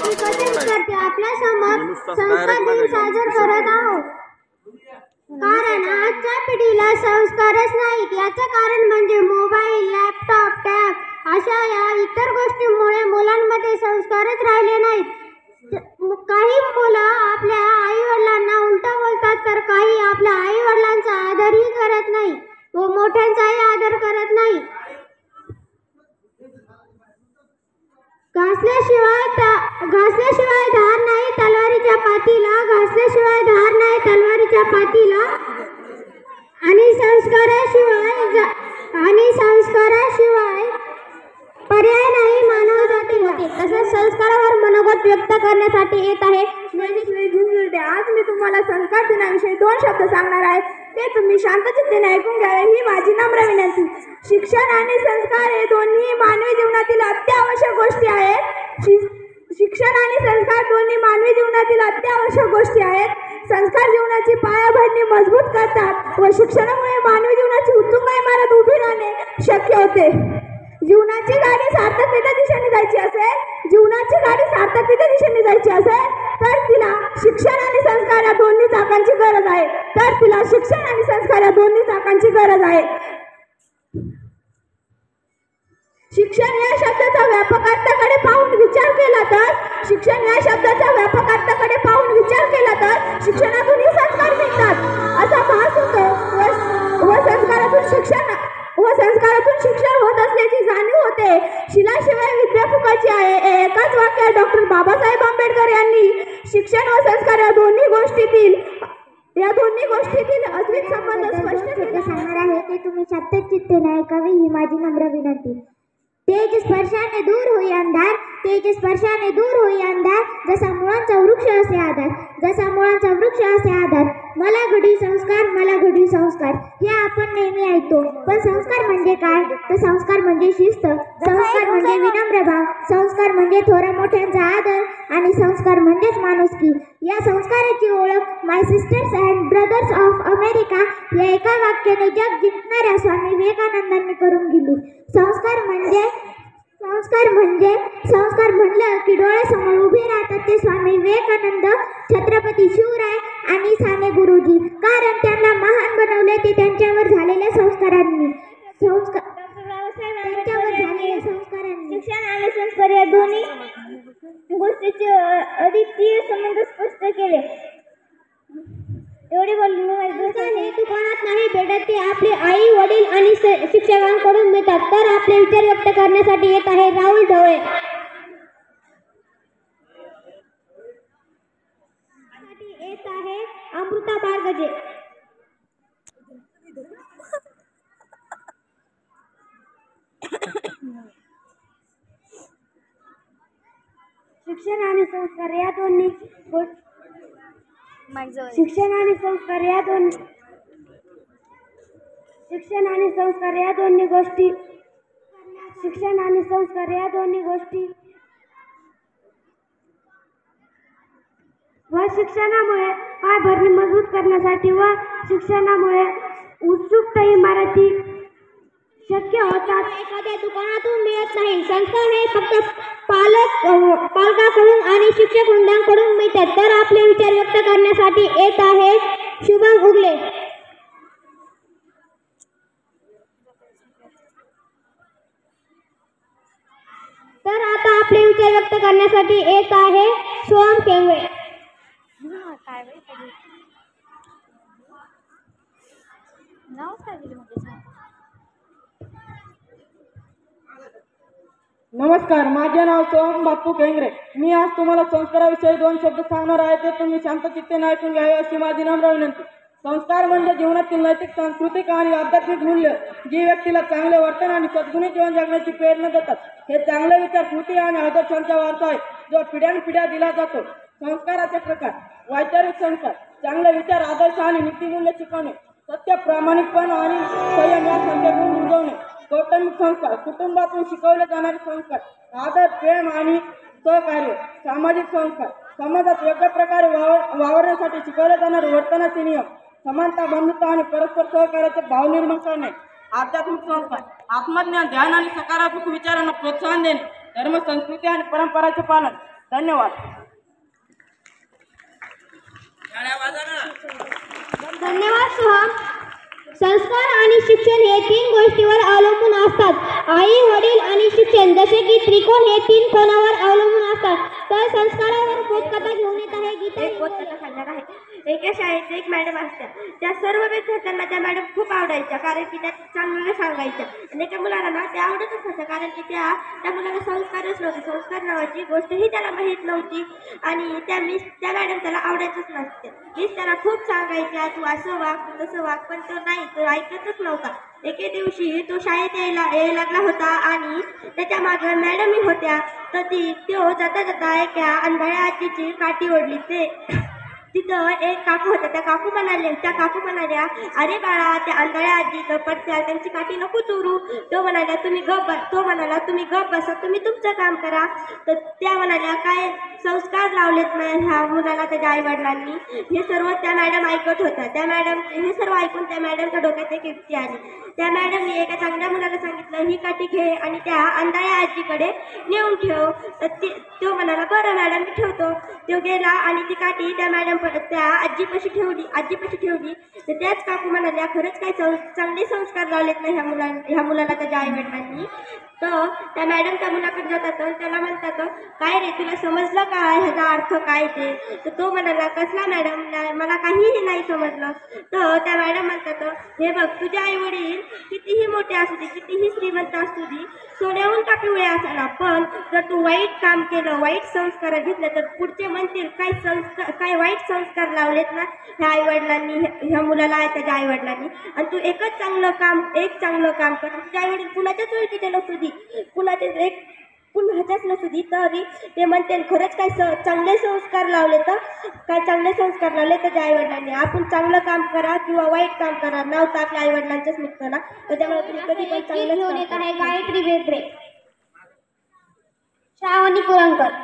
एकत्रित करते. आपल्या समोर संस्कार दिन साजरा करत आहोत, कारण आजच्या पिढीला संस्कारच नाहीत. याचं कारण म्हणजे मोबाईल, लॅपटॉप, टॅब अशा या इतर गोष्टींमुळे मुलांमध्ये संस्कारच राहिले नाहीत. काही मुलं आपल्या आई वडिलांना उलट बोलतात, तर काही आपल्या आई वडिलांचा आदरही करत नाही व मोठ्यांचाही आदर करत नाही. घासल्याशिवाय धार नाही तलवारीच्या पाठीला, घासल्याशिवाय धार नाही तलवारीच्या पाठीला, आणि संस्काराशिवाय पर्याय नाही मानव जातीला. तसेच संस्कारावर मनोगत व्यक्त करण्यासाठी येत आहे ज्ञानेश्वरी झुंजुर्डे. आज मी तुम्हाला संस्कार दिनाविषयी 2 शब्द सांगणार आहे, ते तुम्ही शांतचित्तेने ऐकून घ्यावे ही माझी नम्र विनंती. शिक्षण आणि संस्कार हे दोन्ही मानवी जीवनातील अत्यावश्यक गोष्टी आहेत. शिक्षण आणि संस्कार दोन्ही मानवी जीवनातील अत्यावश्यक गोष्टी आहेत. संस्कार जीवनाची पायाभरणी मजबूत करतात व शिक्षणामुळे मानवी जीवनाची उत्तुंग इमारत उभी राहणे शक्य होते. जीवनाची गाडी सार्थकतेच्या दिशेने जायची असेल तर तिला शिक्षण आणि संस्कार या दोन्ही चाकांची गरज आहे. शिक्षण या शब्दाचा व्यापक अर्थाकडे पाहून विचार केला तर शिक्षणातूनही संस्कार मिळतात असा भास होतो व संस्कारातून शिक्षण होत असल्याची जाणीव होते. शिलाशिवाय विद्या फुकाची आहे. एकाच वाक्यात डॉक्टर बाबासाहेब आंबेडकर यांनी शिक्षण व संस्कार या दोन्ही गोष्टीतील अद्वित संबंध स्पष्ट केला सांगणार आहे, ते तुम्ही शांतचित्तेने ऐकावे ही माझी नम्र विनंती. तेज स्पर्शाने दूर होई अंधार, जसा मुळांचा वृक्ष असे आधार, मला घडीव संस्कार हे आपण नेहमी ऐकतो. पण संस्कार म्हणजे काय? तर संस्कार म्हणजे शिस्त, संस्कार म्हणजे विनम्र भाव, संस्कार म्हणजे थोरा मोठ्यांचा आदर, आणि संस्कार म्हणजेच माणुसकी. या संस्काराची ओळख my sisters and brothers of America या एका वाक्याने जग जिंकणाऱ्या स्वामी विवेकानंदांनी करून गेली. संस्कार म्हणलं की डोळ्यासमोर उभे राहतात ते स्वामी विवेकानंद, छत्रपती शिवराय आणि साने गुरुजी, कारण त्यांना महान बनवले ते त्यांच्यावर झालेल्या संस्कारांनी. शिक्षण आणि संस्कार या दोन्ही गोष्टीचे अद्वितीय संबंध स्पष्ट केले. एवढे बोलून दुकानात नाही भेटत, ते आपले आई वडील आणि शिक्षकांकडून मिळतात. तर आपले विचार व्यक्त करण्यासाठी येत आहे राहुल ढवळे. येत आहे अमृता बारगजे. शिक्षण आणि संस्कार या दोन्ही गोष्टी व शिक्षणामुळे पायाभरणी मजबूत करण्यासाठी व शिक्षणामुळे उत्सुकता इमारती शक्य होतात. एखाद्या दुकानातून मिळत नाही. संस्कार हे फक्त पालकांकडून आणि शिक्षक वृंदांकडून मिळतात. तर आपले विचार व्यक्त करण्यासाठी येत आहे शुभम उगले. तर आता आपले विचार व्यक्त करण्यासाठी येत आहे सोहम केंगळे. नमस्कार, माझे नाव सोहम बापू केंगरे. मी आज तुम्हाला संस्काराविषयी 2 शब्द सांगणार आहे, ते तुम्ही शांतचित्तेने ऐकून घ्यावे अशी माझी नम्र विनंती. संस्कार म्हणजे जीवनातील नैतिक, सांस्कृतिक आणि आध्यात्मिक मूल्य जी व्यक्तीला चांगले वर्तन आणि सद्गुणी जीवन जगण्याची प्रेरणा देतात. हे चांगले विचार, कृती आणि आदर्शांचा वारसा आहे जो पिढ्यानपिढ्या दिला जातो. संस्काराचे प्रकार: वैचारिक संस्कार, चांगले विचार, आदर्श आणि नीतिमूल्य शिकवणे, सत्य, प्रामाणिकपणा आणि संयम यासारखे गुण रुजवणे. कौटुंबिक संस्कार, कुटुंबातून शिकवले जाणारे संस्कार, आदर, प्रेम आणि सहकार्य. सामाजिक संस्कार, समाजात योग्य प्रकारे वावरण्यासाठी शिकवले जाणारे वर्तनाचे नियम, समानता, बंधुता आणि परस्पर सहकार्याचे भाव निर्माण करणे. आध्यात्मिक संस्कार, आत्मज्ञान, ध्यान आणि सकारात्मक विचारांना प्रोत्साहन देणे, धर्म, संस्कृती आणि परंपरांचे पालन. धन्यवाद. धन्यवाद सोहम. संस्कार आणि शिक्षण हे तीन गोष्टीवर अवलंबून असतात. आई, वडील आणि शिक्षण जसे की त्रिकोण हे तीन कोणावर अवलंबून असतात. तर संस्कारावर बोधकथा घेऊन येत आहे गीता. एक बोधकथा सांगणार आहे. एका शाळेत एक मॅडम असतात. त्या सर्व विद्यार्थ्यांना त्या मॅडम खूप आवडायच्या, कारण की त्या चांगलं सांगायच्या. आणि एका मुलाला ना त्या आवडतच नव्हत्या, कारण की त्या मुलाला संस्कारच नव्हते. संस्कार नावाची गोष्टही त्याला माहीत नव्हती. आणि त्या मॅडम त्याला आवडायचंच नसते. मिस त्याला खूप सांगायच्या, तू असं वाग, तू तसं वाग, पण तो ऐकतच नव्हता. एके दिवशी तो शाळेत यायला लागला होता आणि त्याच्या मागे मॅडमही होत्या. तर तो जाता जाता एका आंधळ्या आजीची काठी ओढली. तिथं एक काकू होत्या. त्या काकू म्हणाल्या, अरे बाळा, त्या आंधळ्या आजी पडत्या, त्यांची काठी नको चोरू. तो म्हणाला तुम्ही गप बसा, तुम्ही तुमचं काम करा. तर त्या म्हणाल्या, काय संस्कार लावलेत ह्या मुलाला त्याच्या आई वडिलांनी. हे सर्व त्या मॅडम ऐकत होत्या. हे सर्व ऐकून त्या मॅडमच्या डोक्यात एक युक्ती आली. त्या मॅडमने एका चांगल्या मुलाला सांगितलं, ही काठी घे आणि त्या आंधळ्या आजीकडे नेऊन ठेव. तर तो म्हणाला, बरं मॅडम, मी ठेवतो. तो गेला आणि ती काठी त्या आजीपाशी ठेवली. तर त्याच काकू म्हणाल्या, खरंच काय चांगले संस्कार लावलेत ना ह्या मुलाला त्याच्या आई वडिलांनी. तर त्या मॅडम त्या मुलाकडे जातात. त्याला म्हणतात, काय रे, तुला समजलं का ह्याचा अर्थ काय ते? तर तो म्हणाला, कसला मॅडम, मला काहीही नाही समजलं. तर त्या मॅडम म्हणतात, हे बघ, तुझे आई वडील कितीही मोठे असू दे, कितीही श्रीमंत असू दे, सोन्याहून का पिवळे असायला, पण जर तू वाईट काम केलं, वाईट संस्कार घेतले, तर पुढचे म्हणतील काय वाईट संस्कार लावलेत ना ह्या आई वडिलांनी, ह्या मुलाला त्याच्या आई वडिलांनी. आणि तू एक चांगलं काम कर. तुझ्या आई वडील कुणाच्याच ओळखीचे नसू दे, कुणाच्याच नसू दे, तरी ते म्हणते खरंच काय चांगले संस्कार लावले त्याच्या आई वडिलांनी. आपण चांगलं काम करा किंवा वाईट काम करा, नाव तर आपल्या आई वडिलांचंच निघतं ना. त्याच्यामुळे तुम्ही कधी पण घेऊन येत चांगलं आहे गायत्री बेत्रे, श्रावणी पुरंकर.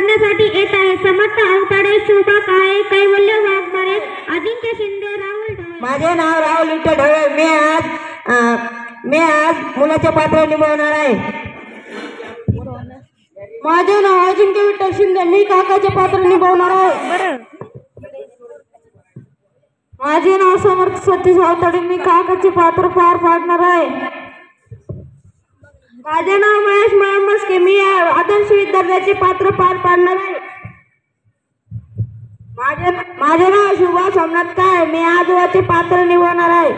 करण्यासाठी येत आहे समर्थ अवताडे, शोभा काळे, कैवल्य वाघमारे, अजिंक्य शिंदे, राहुल ढवळे. माझे नाव राहुल विठ्ठल ढवळे. मी आज मुलाचे पात्र निभवणार आहे. माझे नाव अजिंक्य विठ्ठल शिंदे. मी काकाचे पात्र निभवणार आहे. माझे नाव समर्थ सतीश अवताडे. मी काकाचे पात्र पार पाडणार आहे. माझे नाव महेश मस्के. मी आदर्श विद्यार्थ्याचे पात्र पार पाडणार आहे. माझे नाव शुभा सोमनाथ काय. मी आजोबाचे पात्र निभवणार आहे.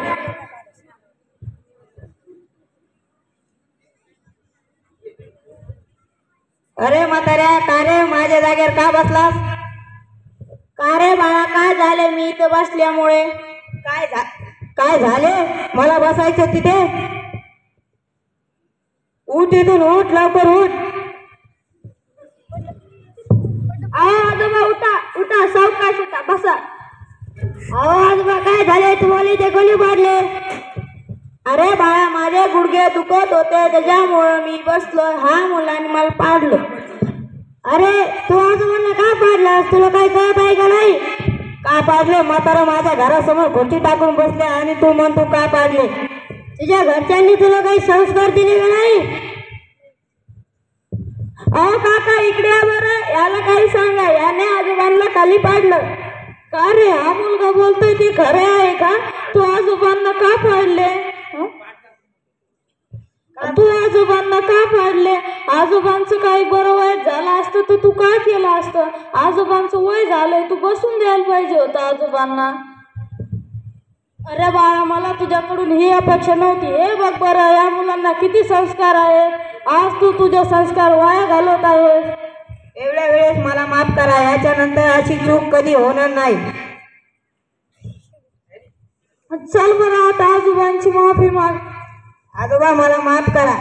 अरे म्हाताऱ्या, का रे माझ्या जागेवर का बसलास? का रे बाळा, काय झाले? मी इथं बसल्यामुळे काय झाले? मला बसायचं तिथे. उठ इथून, उठ लवकर उठ. आजोबा उठा उठा, सावकाश उठा, बसा. आजोबा काय झाले? तुम्हाला इथे कोणी मारले? अरे बाळा, माझे गुडघे दुखत होते त्याच्यामुळं मी बसलो. हा मुलांनी मला पाडलं. अरे तू आजोबांना का पाडलास? तुला काय कळत आहे का नाही? का पाडले? म्हातारा माझ्या घरासमोर खुर्ची टाकून बसले आणि तू म्हणतो का पाडले? तुझ्या घरच्यांनी तुला काही संस्कार दिले का नाही? अहो काका, इकडे या बरं. याला काही सांगा, याने आजोबांना खाली पाडलं. का रे, हा मुलगा बोलतोय ते खरे आहे का? तू आजोबांना का पाडले? तू आजोबांना का पाडले? आजोबांचं काही बरं वाईट झालं असतं तर तू काय केलं असतं? आजोबांचं वय झालंय, तू बसून द्यायला पाहिजे होतं आजोबांना. अरे बाळा, मला तुझ्याकडून ही अपेक्षा नव्हती. हे बघ बरं, या मुलांना किती संस्कार आहेत. आज तू तुझे संस्कार वाया घालवत आहेस. एवढ्या वेळेस मला माफ करा. याच्यानंतर अशी चूक कधी होणार नाही. चल बरं, आता आजोबांची माफी माग. आजोबा मला माफ करा.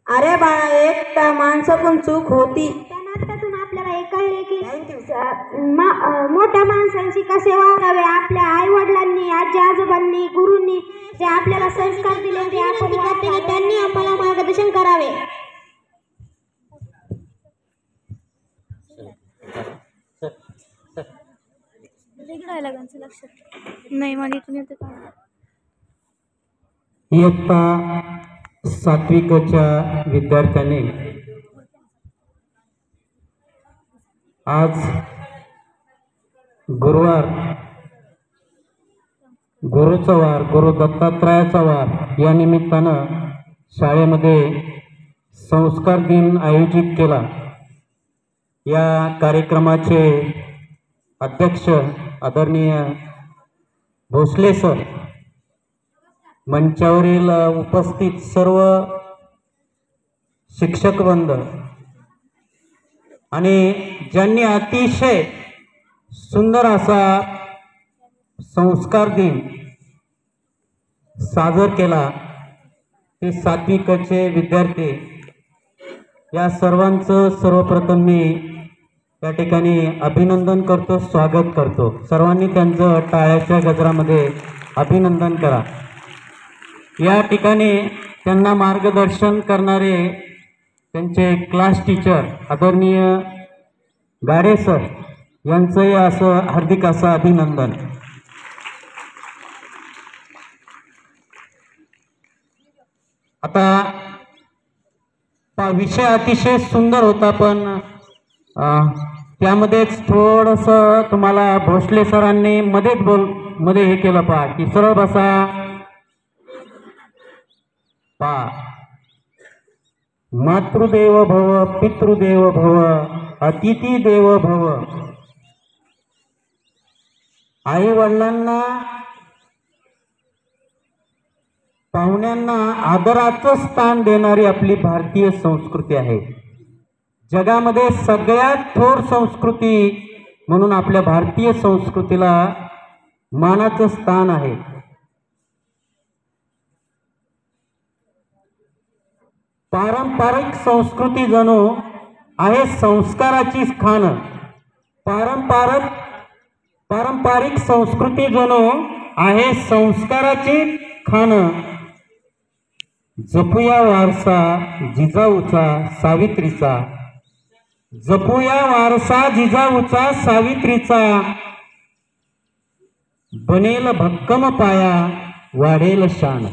अरे बाळा, एक तर माणसाकडून चूक होती. त्या नाटकातून आपल्याला हे कळले की मोठ्या माणसांशी कसे वागावे. आपल्या आई वडिलांनी, आजी आजोबांनी, गुरूंनी जे आपल्याला संस्कार दिले ते आपण वागावे, त्यांनी आम्हाला मार्गदर्शन करावे. नाही मला इथून येते का? इयत्ता सात्विकच्या विद्यार्थ्याने आज गुरुवार, गुरुचा वार, गुरु दत्तात्रयाचा वार या निमित्तानं शाळेमध्ये संस्कार दिन आयोजित केला. या कार्यक्रमाचे अध्यक्ष आदरणीय भोसले सर, मंचावरील उपस्थित सर्व शिक्षकवृंद आणि ज्यांनी अतिशय सुंदर असा संस्कार दिन सादर केला ते सात्विकचे विद्यार्थी. या सर्वांचं सर्वप्रथम मी या ठिकाणी अभिनंदन करतो, स्वागत करतो. सर्वांनी त्यांचं टाळ्याच्या गजरामध्ये अभिनंदन करा. या ठिकाणी त्यांना मार्गदर्शन करणारे त्यांचे क्लास टीचर आदरणीय गाडे सर यांचंही असं हार्दिक असं अभिनंदन. आता विषय अतिशय सुंदर होता, पण त्यामध्येच थोडंसं तुम्हाला भोसले सरांनी मध्ये हे केलं पहा की सरळ बसा मातृदेव भव, पितृदेव भव, अतिथी देव भव. आई वडिलांना, पाहुण्यांना आदराचं स्थान देणारी आपली भारतीय संस्कृती आहे. जगामध्ये सगळ्यात थोर संस्कृती म्हणून आपल्या भारतीय संस्कृतीला मानाचं स्थान आहे. पारंपरिक संस्कृती जणू आहे संस्काराचीच खाण. पारंपरिक संस्कृती जणू आहे संस्काराची खाण. जपूया वारसा जिजाऊचा, सावित्रीचा. जपूया वारसा जिजाऊचा सावित्रीचा, बनेल भक्कम पाया वाढेल शान.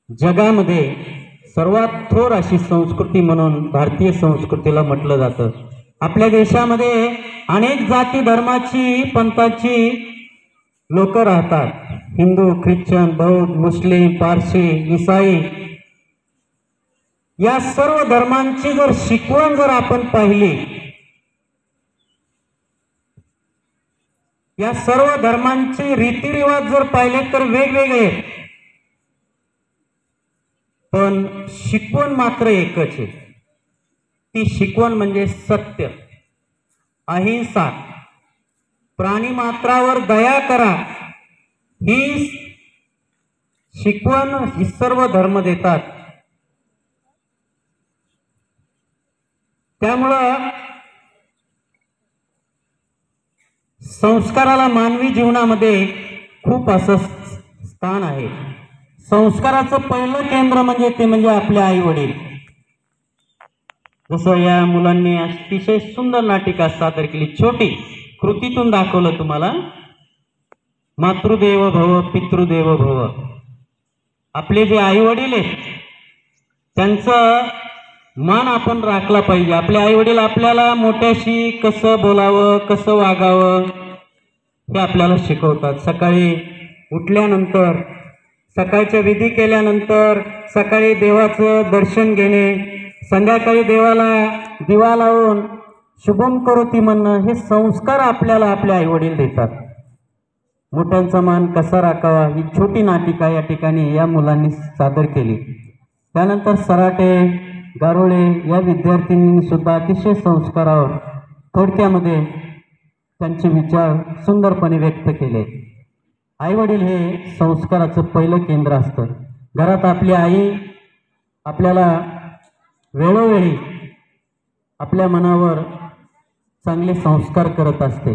जगामध्ये सर्वात थोर अशी संस्कृती म्हणून भारतीय संस्कृतीला म्हटलं जातं. आपल्या देशामध्ये अनेक जाती धर्माची पंथाची लोक राहतात. हिंदू, ख्रिश्चन, बौद्ध, मुस्लिम, पारसी, ईसाई या सर्व धर्मांची जर शिकवण जर आपण पाहिली, या सर्व धर्मांचे रीतिरिवाज जर पाहिले तर वेगवेगळे, पण शिकवण मात्र एकच आहे. ती शिकवण म्हणजे सत्य, अहिंसा, प्राणीमात्रावर दया करा, ही शिकवण ही सर्व धर्म देतात. त्यामुळं संस्काराला मानवी जीवनामध्ये खूप असं स्थान आहे. संस्काराचं पहिलं केंद्र म्हणजे आपले आई वडील. जसं या मुलांनी अतिशय सुंदर नाटिका सादर केली, छोटी कृतीतून दाखवलं तुम्हाला. मातृदेव भव पितृदेव भव. आपले जे आई वडील आहेत त्यांचं मान आपण राखला पाहिजे. आपले आई वडील आपल्याला मोठ्याशी कसं बोलावं, कसं वागावं हे आपल्याला शिकवतात. सकाळी उठल्यानंतर, सकाळच्या विधी केल्यानंतर, सकाळी देवाचं दर्शन घेणे, संध्याकाळी देवाला दिवा लावून शुभम करोती म्हणणं, हे संस्कार आपल्याला आपले आई वडील देतात. मोठ्यांचा मान कसा राखावा ही छोटी नाटिका या ठिकाणी या मुलांनी सादर केली. त्यानंतर सराटे, गारोळे या विद्यार्थिनींनी सुद्धा अतिशय संस्कारावर थोडक्यामध्ये त्यांचे विचार सुंदरपणे व्यक्त केले. आई वडील हे संस्काराचं पहिलं केंद्र असतं. घरात आपली आई आपल्याला वेळोवेळी आपल्या मनावर चांगले संस्कार करत असते.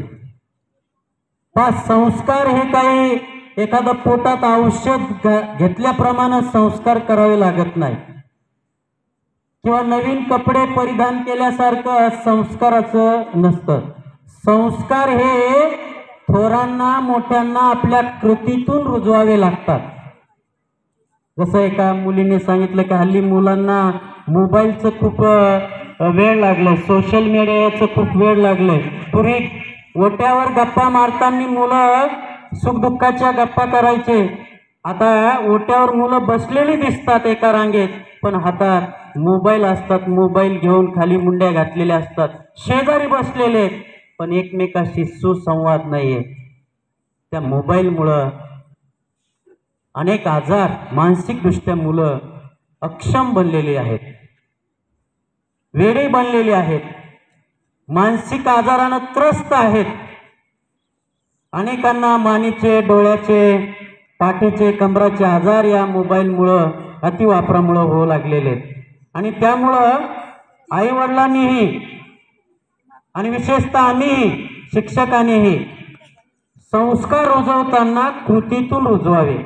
संस्कार हे काही एखादं पोटात औषध घेतल्याप्रमाणे संस्कार करावे लागत नाही, किंवा नवीन कपडे परिधान केल्यासारखं संस्काराचं नसतं. संस्कार हे थोरांना मोठ्यांना आपल्या कृतीतून रुजवावे लागतात. जसं एका मुलीने सांगितलं की हल्ली मुलांना मोबाईलचं खूप वेळ लागलं, सोशल मीडियाचं खूप वेळ लागलंय. पूर्वी ओट्यावर गप्पा मारताना मुलं सुखदुःखाच्या गप्पा करायचे. आता ओट्यावर मुलं बसलेली दिसतात एका रांगेत, पण हातात मोबाईल असतात. मोबाईल घेऊन खाली मुंड्या घातलेल्या असतात, शेजारी बसलेले, पण एकमेकाशी सुसंवाद नाहीये. त्या मोबाईलमुळं अनेक आजार, मानसिकदृष्ट्या मुलं अक्षम बनलेली आहेत, वेडे बनलेली आहेत, मानसिक आजारानं त्रस्त आहेत. अनेकांना मानेचे, डोळ्याचे, पाठीचे, कमराचे आजार या मोबाईलमुळं, अतिवापरामुळं होऊ लागलेले आहेत. आणि त्यामुळं आईवडिलांनीही आणि विशेषतः आम्हीही, शिक्षकांनीही संस्कार रुजवताना कृतीतून रुजवावे.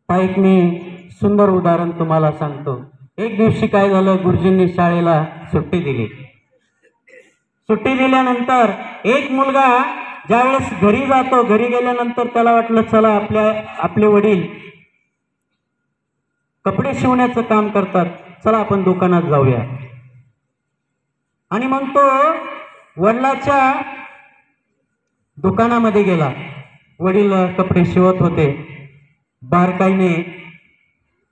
एक मी सुंदर उदाहरण तुम्हाला सांगतो. एक दिवशी काय झालं, गुरुजींनी शाळेला सुट्टी दिली. सुट्टी दिल्यानंतर एक मुलगा ज्यावेळेस घरी जातो, घरी गेल्यानंतर त्याला वाटलं चला आपले वडील कपडे शिवण्याचं काम करतात, चला आपण दुकानात जाऊया. आणि मग तो वडिलाच्या दुकानामध्ये गेला. वडील कपडे शिवत होते. बारकाईने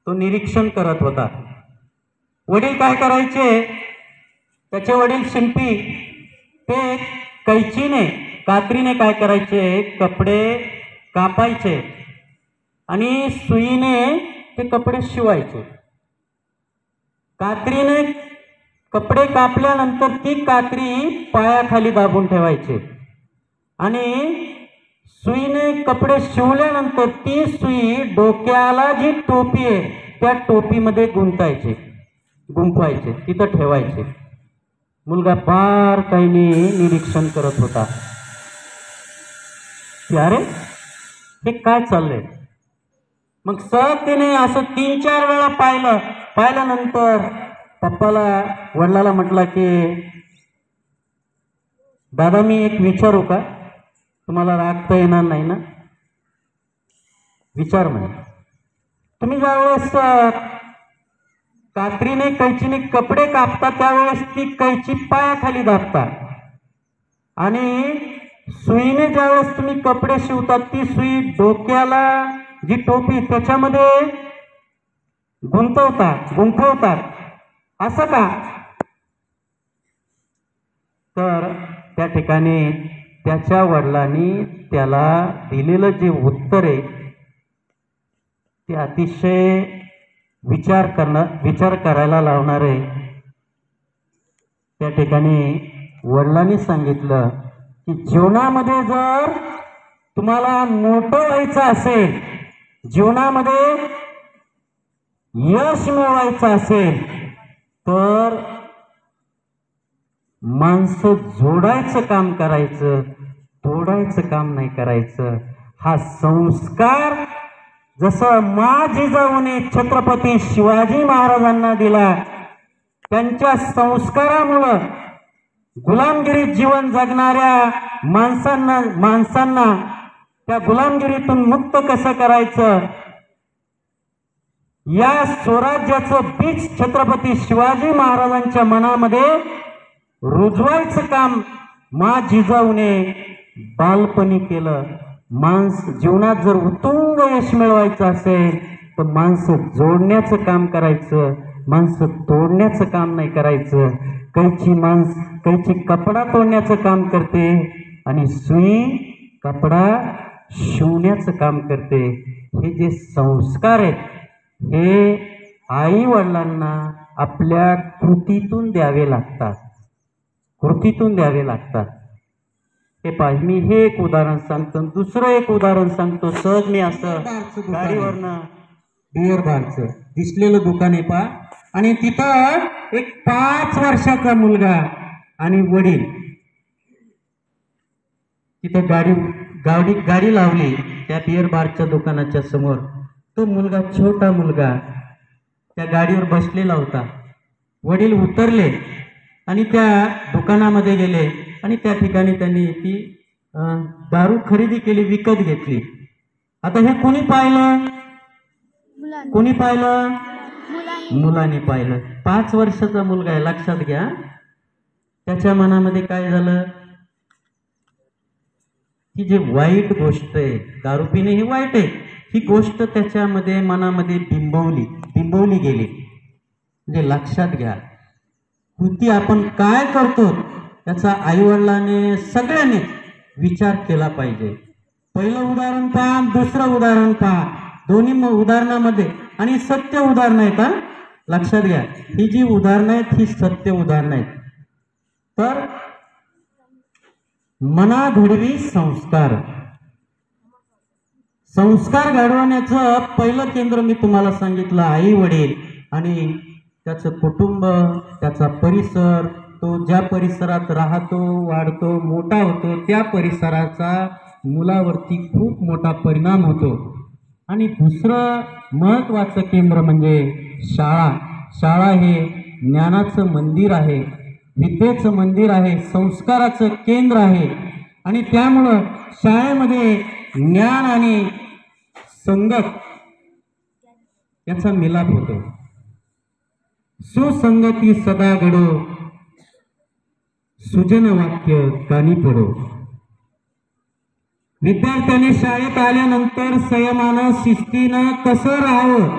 तो निरीक्षण करत होता. वडील काय करायचे, त्याचे वडील शिंपी, ते कैचीने, कात्रीने काय करायचे, कपडे कापायचे आणि सुईने ते कपडे शिवायचे. कात्रीने कपडे कापल्यानंतर ती कात्री पायाखाली दाबून ठेवायचे आणि सुईने कपडे शिवल्यानंतर ती सुई डोक्याला जी टोपी आहे त्या टोपीमध्ये गुंफवायचे, तिथं ठेवायचे. मुलगा बारकाईने निरीक्षण करत होता की अरे हे काय चाललंय. मग सहज त्याने असं 3-4 वेळा पाहिल्यानंतर पप्पाला वडिलाला म्हटला की दादा मी एक विचारू का, तुम्हाला रागता येणार नाही ना? विचार म्हणे. तुम्ही ज्यावेळेस कात्रीने कैचीने कपडे कापता त्यावेळेस ती कैची पायाखाली दाबता आणि सुईने ज्यावेळेस तुम्ही कपडे शिवतात ती सुई डोक्याला जी टोपी त्याच्यामध्ये गुंतवतात असं का? तर त्या ठिकाणी त्याच्या वडिलांनी त्याला दिलेलं जे उत्तर आहे ते अतिशय विचार करायला लावणार आहे. त्या ठिकाणी वडिलांनी सांगितलं की जीवनामध्ये जर तुम्हाला मोठं व्हायचं असेल, जीवनामध्ये यश मिळवायचं असेल तर माणसं जोडायचं काम करायचं, तोडायचं काम नाही करायचं. हा संस्कार जसं मा जिजाऊने छत्रपती शिवाजी महाराजांना दिला, त्यांच्या संस्कारामुळं गुलामगिरीत जीवन जगणाऱ्या माणसांना त्या गुलामगिरीतून मुक्त कसं करायचं या स्वराज्याचं बीज छत्रपती शिवाजी महाराजांच्या मनामध्ये रुजवायचं काम मा जिजाऊने बालपणी केलं. जीवनात जर उत्तुंग यश मिळवायचं असेल तर माणसं जोडण्याचं काम करायचं, माणसं तोडण्याचं काम नाही करायचं. कैची कपडा तोडण्याचं काम करते आणि सुई कपडा शिवण्याचं काम करते. हे जे संस्कार आहेत हे आई वडिलांना आपल्या कृतीतून द्यावे लागतात. हे पाहिजे. मी हे एक उदाहरण सांगतो, दुसरं एक उदाहरण सांगतो. सहज मी असं गाडीवरनं बिअर बारचं दिसलेलं दुकान आहे पहा, आणि तिथं एक 5 वर्षाचा मुलगा आणि वडील तिथं गाडी लावली त्या बिअर बारच्या दुकानाच्या समोर. तो मुलगा, छोटा मुलगा त्या गाडीवर बसलेला होता. वडील उतरले आणि त्या दुकानामध्ये गेले आणि त्या ठिकाणी त्यांनी ती दारू खरेदी केली, विकत घेतली. आता हे कोणी पाहिलं? मुलाने पाहिलं. 5 वर्षाचा मुलगा आहे, लक्षात घ्या. त्याच्या मनामध्ये काय झालं? ही जी वाईट गोष्ट आहे, दारू पिणे ही वाईट आहे, ही गोष्ट त्याच्यामध्ये मनामध्ये बिंबवली गेली. म्हणजे लक्षात घ्या, कृती आपण काय करतो त्याचा आईवडिलांनी सगळ्यांनी विचार केला पाहिजे. पहिलं उदाहरण पहा, दुसरं उदाहरण पहा. दोन्ही उदाहरणामध्ये आणि सत्य उदाहरण आहेत हा, लक्षात घ्या. ही जी उदाहरणं आहेत ही सत्य उदाहरणं आहेत. तर मनाधडवी संस्कार घडवण्याचं पहिलं केंद्र मी तुम्हाला सांगितलं आई वडील आणि त्याचं कुटुंब, त्याचा परिसर, तो ज्या परिसरात राहतो, वाढतो, मोठा होतो त्या परिसराचा मुलावरती खूप मोठा परिणाम होतो. आणि दुसरं महत्त्वाचं केंद्र म्हणजे शाळा हे ज्ञानाचं मंदिर आहे, विद्येचं मंदिर आहे, संस्काराचं केंद्र आहे. आणि त्यामुळं शाळेमध्ये ज्ञान आणि संगत याचा मिलाप होतो. सुसंगती सदा घडो, सुजन वाक्य कानी पडो. विद्यार्थ्याने शाळेत आल्यानंतर संयमानं शिस्तीनं कसं राहावं,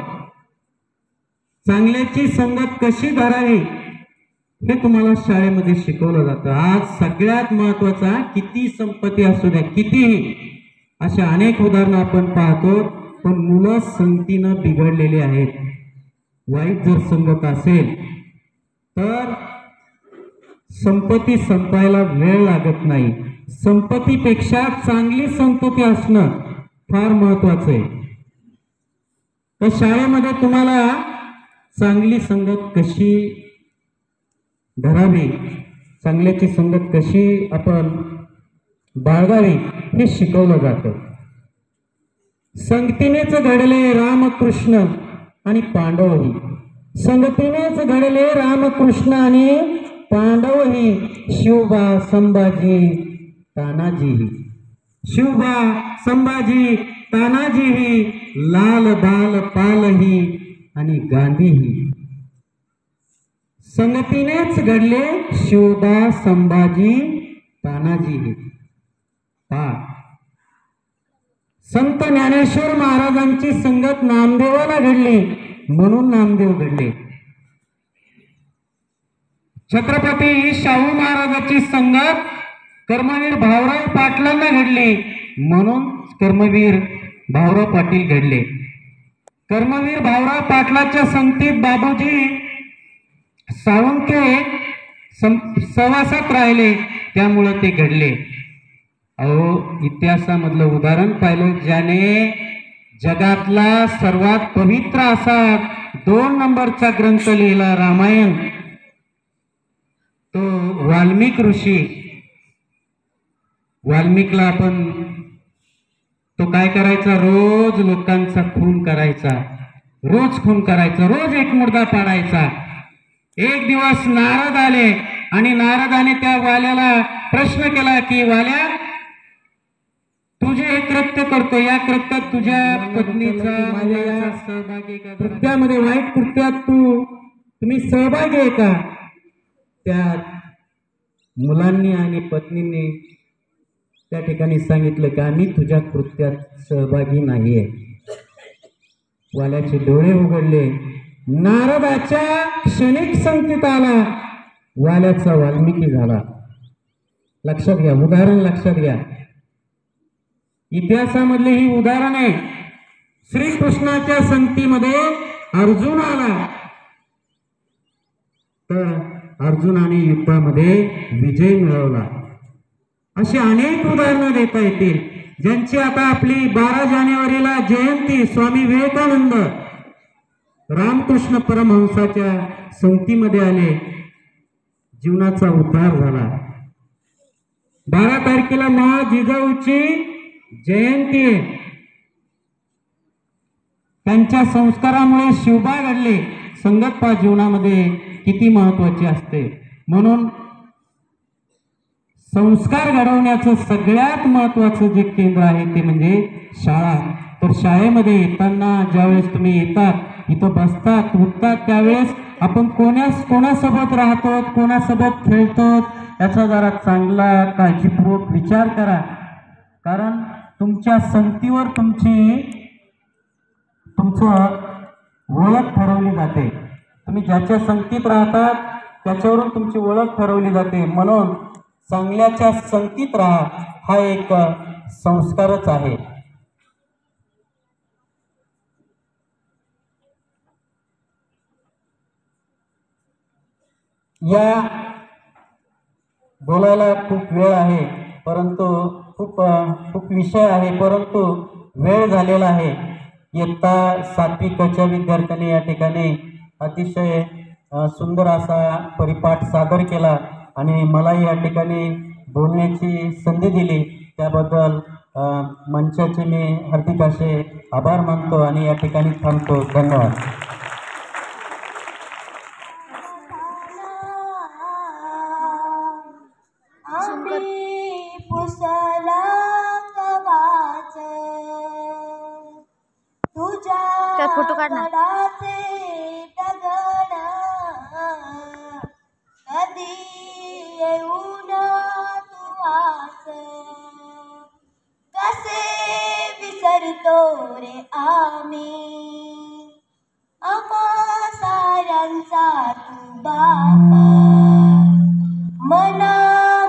चांगल्याची संगत कशी धरावी हे तुम्हाला शाळेमध्ये शिकवलं जातं. आज सगळ्यात महत्वाचा, किती संपत्ती असू द्या, कितीही, अशा अनेक उदाहरणं आपण पाहतो, पण मुलं संगतीनं बिघडलेली आहेत. वाईट जर संगत असेल तर संपत्ती संपायला वेळ लागत नाही. संपत्तीपेक्षा चांगली संगती असणं फार महत्वाचं आहे. तर शाळेमध्ये तुम्हाला चांगली संगत कशी धरावी, चांगल्याची संगत कशी आपण बाळगावी हे शिकवलं जातं. संगतीनेच घडले रामकृष्ण आणि पांडवही, संगतीनेच घडले रामकृष्ण आणि पांडवही, शिवबा संभाजी तानाजीही. शिवबा संभाजी तानाजीही, लाल बाल पालही आणि गांधीही. संगतीनेच घडले शिवबा संभाजी तानाजीही. संत ज्ञानेश्वर महाराजांची संगत नामदेवाला घडली म्हणून नामदेव घडले. छत्रपती शाहू महाराजांची संगत कर्मवीर भाऊराव पाटलांना घडली म्हणून कर्मवीर भाऊराव पाटील घडले. कर्मवीर भाऊराव पाटलाच्या संगतीत बाबूजी साळुंके सहवासात राहिले त्यामुळे ते घडले. अहो, इतिहासामधलं उदाहरण पाहिलं, ज्याने जगातला सर्वात पवित्र असा 2 नंबरचा ग्रंथ लिहिला रामायण, तो वाल्मिक ऋषी. वाल्मिकला आपण तो काय करायचा, रोज लोकांचा खून करायचा, रोज खून करायचा, रोज एक मुर्दा पाडायचा. एक दिवस नारद आले आणि नारदाने त्या वाल्याला प्रश्न केला की वाल्या, तुझे हे कृत्य करतो, या कृत्यात तुझ्या पत्नीचा सहभाग आहे का? कृत्यामध्ये, वाईट कृत्यात तुम्ही सहभागी आहे का? त्या मुलांनी आणि पत्नीने त्या ठिकाणी सांगितलं की आम्ही तुझ्या कृत्यात सहभागी नाहीये. वाल्याचे डोळे उघडले. नारदाच्या क्षणिक संकेत आला, वाल्याचा वाल्मिकी झाला. लक्षात घ्या, उदाहरण लक्षात घ्या. इतिहासामधले ही उदाहरण आहे. श्रीकृष्णाच्या संगतीमध्ये अर्जुन आला तर अर्जुनाने युद्धामध्ये विजय मिळवला. अशी अनेक उदाहरणं देता येतील, ज्यांची आता आपली 12 जानेवारीला जयंती. स्वामी विवेकानंद रामकृष्ण परमहंसाच्या संगतीमध्ये आले, जीवनाचा उद्धार झाला. 12 तारखेला महा जिजाऊची जयंती आहे. त्यांच्या संस्कारामुळे शिवबा घडले. संगत पा जीवनामध्ये किती महत्वाची असते. म्हणून संस्कार घडवण्याचं सगळ्यात महत्वाचं जे केंद्र आहे ते म्हणजे शाळा. तर शाळेमध्ये येताना ज्यावेळेस तुम्ही येतात, इथं बसतात, उठतात, त्यावेळेस आपण कोणासोबत राहतो, कोणासोबत खेळतो याचा जरा चांगला काळजीपूर्वक विचार करा. कारण तुमच्या संगतीवर तुमचं ओळख ठरवली जाते. तुम्ही ज्याच्या संगतीत राहतात त्याच्यावरून तुमची ओळख ठरवली जाते. म्हणून चांगल्याच्या संगतीत राहा, हा एक संस्कारच आहे. या बोलायला खूप वेळ आहे, परंतु खूप विषय आहे, परंतु वेळ झालेला आहे. इयत्ता 7वी क विद्यार्थ्यांनी या ठिकाणी अतिशय सुंदर असा परिपाठ सादर केला आणि मला या ठिकाणी बोलण्याची संधी दिली, त्याबद्दल मंचाचे मी हार्दिक असे आभार मानतो आणि या ठिकाणी थांबतो. धन्यवाद. काय फोटो काढ ना. कधी येऊन कसे विसरतो रे आम्ही, आम्हा साऱ्यांचा तू बाप, मना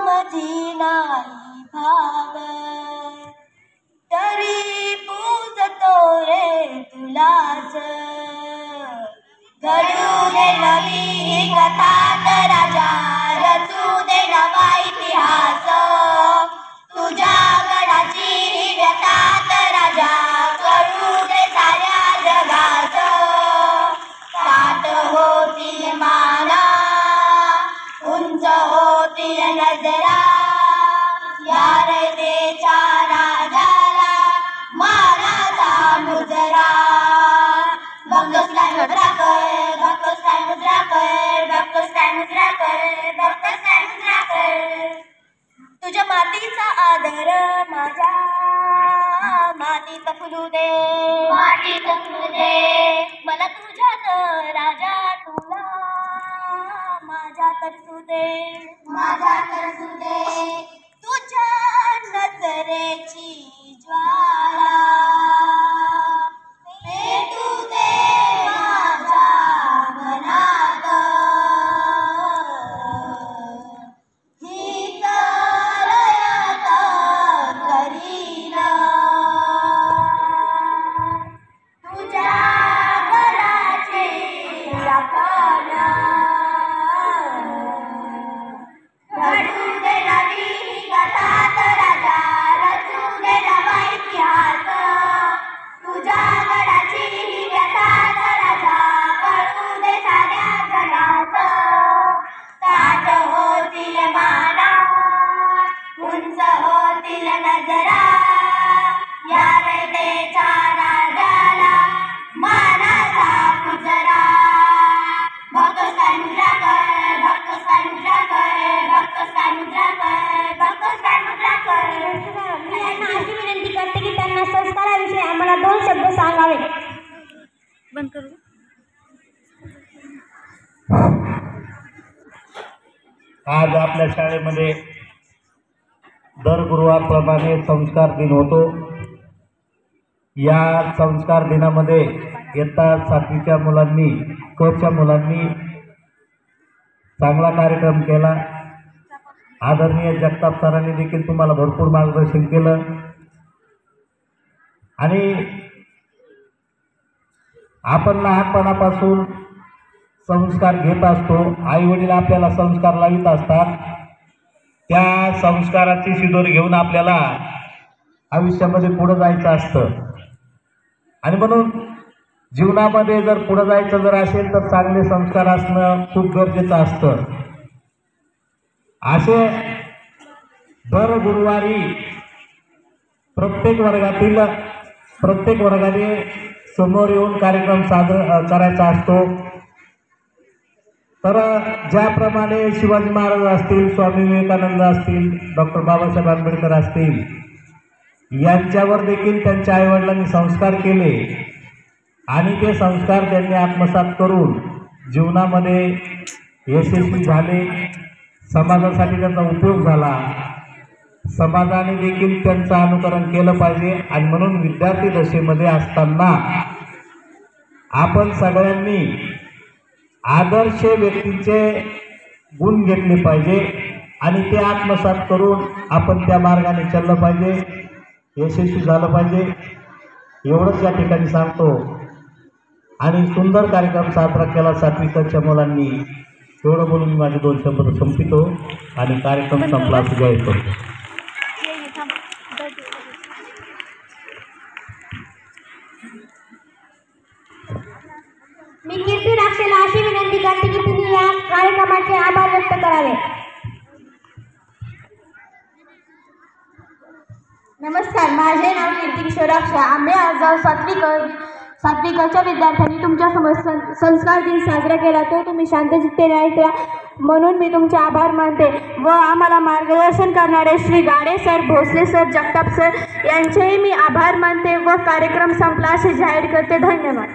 मधी नाही भाव, तरी पूजतो रे तुलाच. घडू दे नवी कथा राजा, रचू दे नवा इतिहास, तुझ्या गडाची व्यतात राजा, करू दे साऱ्या जगाच. सात होतील माना, उंच होतील नजरा, यार देच्या राजाला मानाचा मुजरा. बंगसला मातीचा आदर माझ्या मातीत फुलू दे मला तुझ्यात राजा तुला माझ्या तरसू दे तुझ्या नजरेची ज्वाला पेटू दे माझ्या मनात हीच लयात करीन तुझ्या घराची राखण घडू दे नवी कथात राजा रचू दे नवा इतिहास तुझ्या गडाची व्यथात राजा कळू दे साऱ्या जगात ताज होतील माना उंच होतील नजरा या रयतेच्या राजाला मानाचा मुजरा भक्त समुद्रा कर मी यांना अशी विनंती करते की त्यांना संस्काराविषयी आम्हाला 2 शब्द सांगावे. बंद करू. आज आपल्या शाळेमध्ये दर गुरुवारप्रमाणे संस्कार दिन होतो. या संस्कार दिनामध्ये इयत्ता 7वीच्या मुलांनी क मुलांनी चांगला कार्यक्रम केला. आदरणीय जगताप सरांनी देखील तुम्हाला भरपूर मार्गदर्शन केलं आणि आपण लहानपणापासून संस्कार घेत असतो. आई वडील आपल्याला संस्कार लावित असतात. त्या संस्काराची शिदोरी घेऊन आपल्याला आयुष्यामध्ये पुढे जायचं असतं आणि म्हणून जीवनामध्ये जर पुढे जायचं जर असेल तर चांगले संस्कार असणं खूप गरजेचं असतं. असे दर गुरुवारी प्रत्येक वर्गाने समोर येऊन कार्यक्रम साजरा करायचा असतो. तर ज्याप्रमाणे शिवाजी महाराज असतील, स्वामी विवेकानंद असतील, डॉक्टर बाबासाहेब आंबेडकर असतील, यांच्यावर देखील त्यांच्या आईवडिलांनी संस्कार केले आणि ते संस्कार त्यांनी आत्मसात करून जीवनामध्ये यशस्वी झाले. समाजासाठी त्यांचा उपयोग झाला. समाजाने देखील त्यांचं अनुकरण केलं पाहिजे आणि म्हणून विद्यार्थी दशेमध्ये असताना आपण सगळ्यांनी आदर्श व्यक्तीचे गुण घेतले पाहिजे आणि ते आत्मसात करून आपण त्या मार्गाने चाललं पाहिजे, यशस्वी झालं पाहिजे. एवढंच या ठिकाणी सांगतो आणि सुंदर कार्यक्रम साजरा केला 7वीच्या मुलांनी. एवढं बोलून माझे 2 शब्द संपवितो आणि कार्यक्रम संपला असं जाहीर करतो. मी कीर्ती राक्षेला अशी विनंती करते की तुम्ही या कार्यक्रमाचे आभार व्यक्त करावे. नमस्कार, माझे नाव कीर्ती किशोर राक्षे. आम्ही आज 7वीच्या विद्यार्थ्यांनी तुमच्यासमोर संस्कार दिन साजरा केला. तो तुम्ही शांतचित्तेने ऐकला म्हणून मी तुमचे आभार मानते व आम्हाला मार्गदर्शन करणारे Shri Gade sir, Bhosale sir, Jagtap sir यांचेही मी आभार मानते व कार्यक्रम संपला असे जाहीर करते. धन्यवाद.